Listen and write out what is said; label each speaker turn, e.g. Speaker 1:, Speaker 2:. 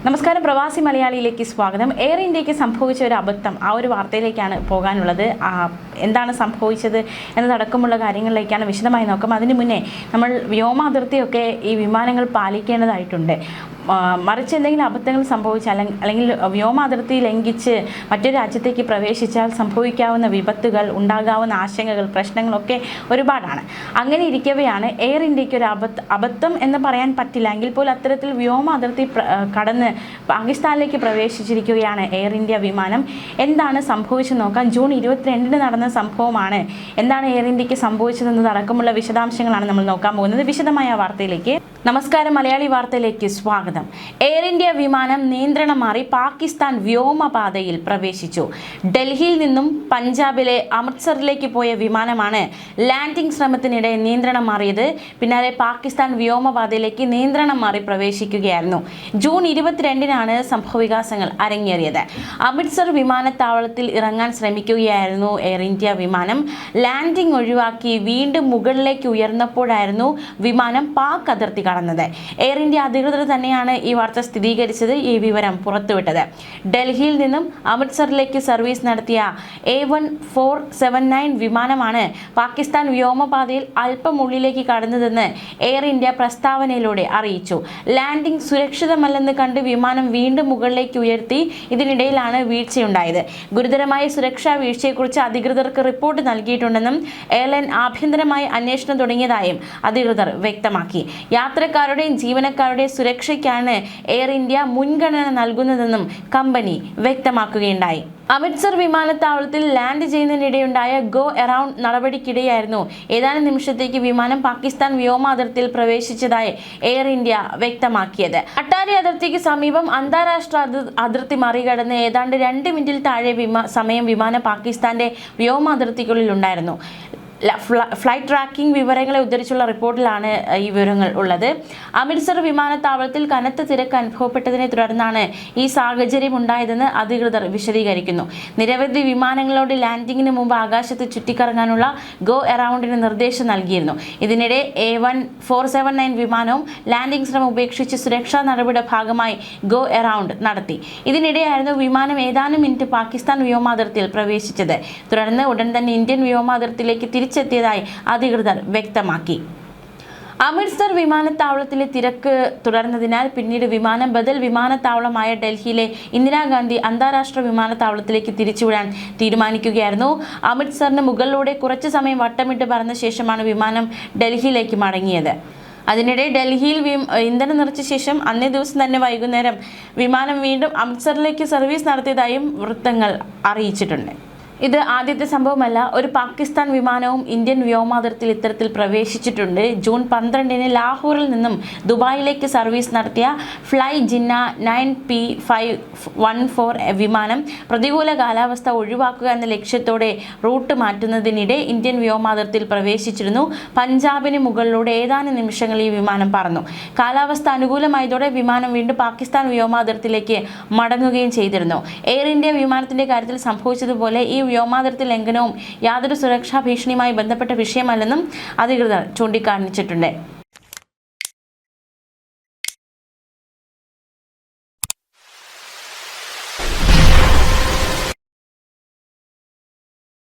Speaker 1: നമസ്കാരം, പ്രവാസി മലയാളിയിലേക്ക് സ്വാഗതം. എയർ ഇന്ത്യക്ക് സംഭവിച്ച ഒരു അബദ്ധം, ആ ഒരു വാർത്തയിലേക്കാണ് പോകാനുള്ളത്. എന്താണ് സംഭവിച്ചത് എന്നതടക്കമുള്ള കാര്യങ്ങളിലേക്കാണ് വിശദമായി നോക്കാം. അതിനു മുന്നേ നമ്മൾ വ്യോമാതിർത്തിയൊക്കെ ഈ വിമാനങ്ങൾ പാലിക്കേണ്ടതായിട്ടുണ്ട്. മറിച്ച് എന്തെങ്കിലും അബദ്ധങ്ങൾ സംഭവിച്ചാൽ അല്ലെങ്കിൽ വ്യോമാതിർത്തി ലംഘിച്ച് മറ്റൊരു രാജ്യത്തേക്ക് പ്രവേശിച്ചാൽ സംഭവിക്കാവുന്ന വിപത്തുകൾ, ഉണ്ടാകാവുന്ന ആശങ്കകൾ, പ്രശ്നങ്ങളൊക്കെ ഒരുപാടാണ്. അങ്ങനെ ഇരിക്കവെയാണ് എയർ ഇന്ത്യക്ക് ഒരു അബദ്ധം എന്ന് പറയാൻ പറ്റില്ല എങ്കിൽ പോലും അത്തരത്തിൽ വ്യോമാതിർത്തി കടന്ന് പാകിസ്ഥാനിലേക്ക് പ്രവേശിച്ചിരിക്കുകയാണ് എയർ ഇന്ത്യ വിമാനം. എന്താണ് സംഭവിച്ചത് നോക്കാം. ജൂൺ 22 നടന്ന സംഭവമാണ്. എന്താണ് എയർ ഇന്ത്യക്ക് സംഭവിച്ചതെന്നത് അടക്കമുള്ള വിശദാംശങ്ങളാണ് നമ്മൾ നോക്കാൻ പോകുന്നത്. വിശദമായ വാർത്തയിലേക്ക്. നമസ്കാരം, മലയാളി വാർത്തയിലേക്ക് സ്വാഗതം. എയർ ഇന്ത്യ വിമാനം നിയന്ത്രണം മാറി പാകിസ്ഥാൻ വ്യോമപാതയിൽ പ്രവേശിച്ചു. ഡൽഹിയിൽ നിന്നും പഞ്ചാബിലെ അമൃത്സറിലേക്ക് പോയ വിമാനമാണ് ലാൻഡിംഗ് ശ്രമത്തിനിടെ നിയന്ത്രണം മാറിയത്. പിന്നാലെ പാകിസ്ഥാൻ വ്യോമപാതയിലേക്ക് നിയന്ത്രണം മാറി പ്രവേശിക്കുകയായിരുന്നു. ജൂൺ 22-നാണ് സംഭവവികാസങ്ങൾ അരങ്ങേറിയത്. അമൃത്സർ വിമാനത്താവളത്തിൽ ഇറങ്ങാൻ ശ്രമിക്കുകയായിരുന്നു എയർ ഇന്ത്യ വിമാനം. ലാൻഡിംഗ് ഒഴിവാക്കി വീണ്ടും മുകളിലേക്ക് ഉയർന്നപ്പോഴായിരുന്നു വിമാനം പാക് അതിർത്തി കടന്നത്. എയർ ഇന്ത്യ അധികൃതർ തന്നെയാണ് ഈ വാർത്ത സ്ഥിരീകരിച്ചത്, ഈ വിവരം പുറത്തുവിട്ടത്. ഡൽഹിയിൽ നിന്നും അമൃത്സറിലേക്ക് സർവീസ് നടത്തിയ A1479 വിമാനമാണ് പാകിസ്ഥാൻ വ്യോമപാതയിൽ അല്പം ഉള്ളിലേക്ക് കടന്നതെന്ന് എയർ ഇന്ത്യ പ്രസ്താവനയിലൂടെ അറിയിച്ചു. ലാൻഡിംഗ് സുരക്ഷിതമല്ലെന്ന് കണ്ട് വിമാനം വീണ്ടും മുകളിലേക്ക് ഉയർത്തി. ഇതിനിടയിലാണ് വീഴ്ചയുണ്ടായത്. ഗുരുതരമായ സുരക്ഷാ വീഴ്ചയെക്കുറിച്ച് അധികൃതർക്ക് റിപ്പോർട്ട് നൽകിയിട്ടുണ്ടെന്നും എയർലൈൻ ആഭ്യന്തരമായി അന്വേഷണം തുടങ്ങിയതായും അധികൃതർ വ്യക്തമാക്കി. യാത്രക്കാരുടെയും ജീവനക്കാരുടെയും സുരക്ഷയ്ക്കാണ് എയർ ഇന്ത്യ മുൻഗണന നൽകുന്നതെന്നും കമ്പനി വ്യക്തമാക്കുകയുണ്ടായി. അമൃത്സർ വിമാനത്താവളത്തിൽ ലാൻഡ് ചെയ്യുന്നതിനിടെയുണ്ടായ ഗോ എറൗണ്ട് നടപടിക്കിടെയായിരുന്നു ഏതാനും നിമിഷത്തേക്ക് വിമാനം പാകിസ്ഥാൻ വ്യോമാതിർത്തിയിൽ പ്രവേശിച്ചതായി എയർ ഇന്ത്യ വ്യക്തമാക്കിയത്. അട്ടാരി അതിർത്തിക്ക് സമീപം അന്താരാഷ്ട്ര അതിർത്തി മറികടന്ന് ഏതാണ്ട് 2 മിനിറ്റിൽ താഴെ സമയം വിമാനം പാകിസ്ഥാന്റെ വ്യോമാതിർത്തിക്കുള്ളിൽ ഉണ്ടായിരുന്നു. ഫ്ലൈറ്റ് ട്രാക്കിംഗ് വിവരങ്ങളെ ഉദ്ധരിച്ചുള്ള റിപ്പോർട്ടിലാണ് ഈ വിവരങ്ങൾ ഉള്ളത്. അമൃത്സർ വിമാനത്താവളത്തിൽ കനത്ത തിരക്ക് അനുഭവപ്പെട്ടതിനെ തുടർന്നാണ് ഈ സാഹചര്യം ഉണ്ടായതെന്ന് അധികൃതർ വിശദീകരിക്കുന്നു. നിരവധി വിമാനങ്ങളോട് ലാൻഡിങ്ങിന് മുമ്പ് ആകാശത്ത് ചുറ്റിക്കറങ്ങാനുള്ള ഗോ എറൗണ്ടിന് നിർദ്ദേശം നൽകിയിരുന്നു. ഇതിനിടെ A1479 വിമാനവും ലാൻഡിംഗ് ശ്രമം ഉപേക്ഷിച്ച് സുരക്ഷാ നടപടിയുടെ ഭാഗമായി ഗോ എറൗണ്ട് നടത്തി. ഇതിനിടെയായിരുന്നു വിമാനം ഏതാനും മിനിറ്റ് പാകിസ്ഥാൻ വ്യോമാതിർത്തിയിൽ പ്രവേശിച്ചത്. തുടർന്ന് ഉടൻ തന്നെ ഇന്ത്യൻ വ്യോമാതിർത്തിയിലേക്ക് തിരിച്ചെത്തിയതായി അധികൃതർ വ്യക്തമാക്കി. അമൃത്സർ വിമാനത്താവളത്തിലെ തിരക്ക് തുടർന്നതിനാൽ പിന്നീട് വിമാനം ബദൽ വിമാനത്താവളമായ ഡൽഹിയിലെ ഇന്ദിരാഗാന്ധി അന്താരാഷ്ട്ര വിമാനത്താവളത്തിലേക്ക് തിരിച്ചുവിടാൻ തീരുമാനിക്കുകയായിരുന്നു. അമൃത്സറിന് മുകളിലൂടെ കുറച്ചു സമയം വട്ടമിട്ട് പറന്ന ശേഷമാണ് വിമാനം ഡൽഹിയിലേക്ക് മടങ്ങിയത്. അതിനിടെ ഡൽഹിയിൽ ഇന്ധനം നിറച്ച ശേഷം അന്നേ ദിവസം തന്നെ വൈകുന്നേരം വിമാനം വീണ്ടും അമൃത്സറിലേക്ക് സർവീസ് നടത്തിയതായും വൃത്തങ്ങൾ അറിയിച്ചിട്ടുണ്ട്. ഇത് ആദ്യത്തെ സംഭവമല്ല. ഒരു പാകിസ്ഥാൻ വിമാനവും ഇന്ത്യൻ വ്യോമാതിർത്തിയിൽ ഇത്തരത്തിൽ പ്രവേശിച്ചിട്ടുണ്ട്. ജൂൺ 12-ന് ലാഹോറിൽ നിന്നും ദുബായിലേക്ക് സർവീസ് നടത്തിയ ഫ്ലൈ ജിന്ന 9P514 വിമാനം പ്രതികൂല കാലാവസ്ഥ ഒഴിവാക്കുക എന്ന ലക്ഷ്യത്തോടെ റൂട്ട് മാറ്റുന്നതിനിടെ ഇന്ത്യൻ വ്യോമാതിർത്തിയിൽ പ്രവേശിച്ചിരുന്നു. പഞ്ചാബിന് മുകളിലൂടെ ഏതാനും നിമിഷങ്ങൾ ഈ വിമാനം പറന്നു. കാലാവസ്ഥ അനുകൂലമായതോടെ വിമാനം വീണ്ടും പാകിസ്ഥാൻ വ്യോമാതിർത്തിയിലേക്ക് മടങ്ങുകയും ചെയ്തിരുന്നു. എയർ ഇന്ത്യ വിമാനത്തിന്റെ കാര്യത്തിൽ സംഭവിച്ചതുപോലെ ഈ വ്യോമാതിർത്തി ലംഘനവും യാതൊരു സുരക്ഷാ ഭീഷണിയുമായി ബന്ധപ്പെട്ട വിഷയമല്ലെന്നും അധികൃതർ ചൂണ്ടിക്കാണിച്ചിട്ടുണ്ട്.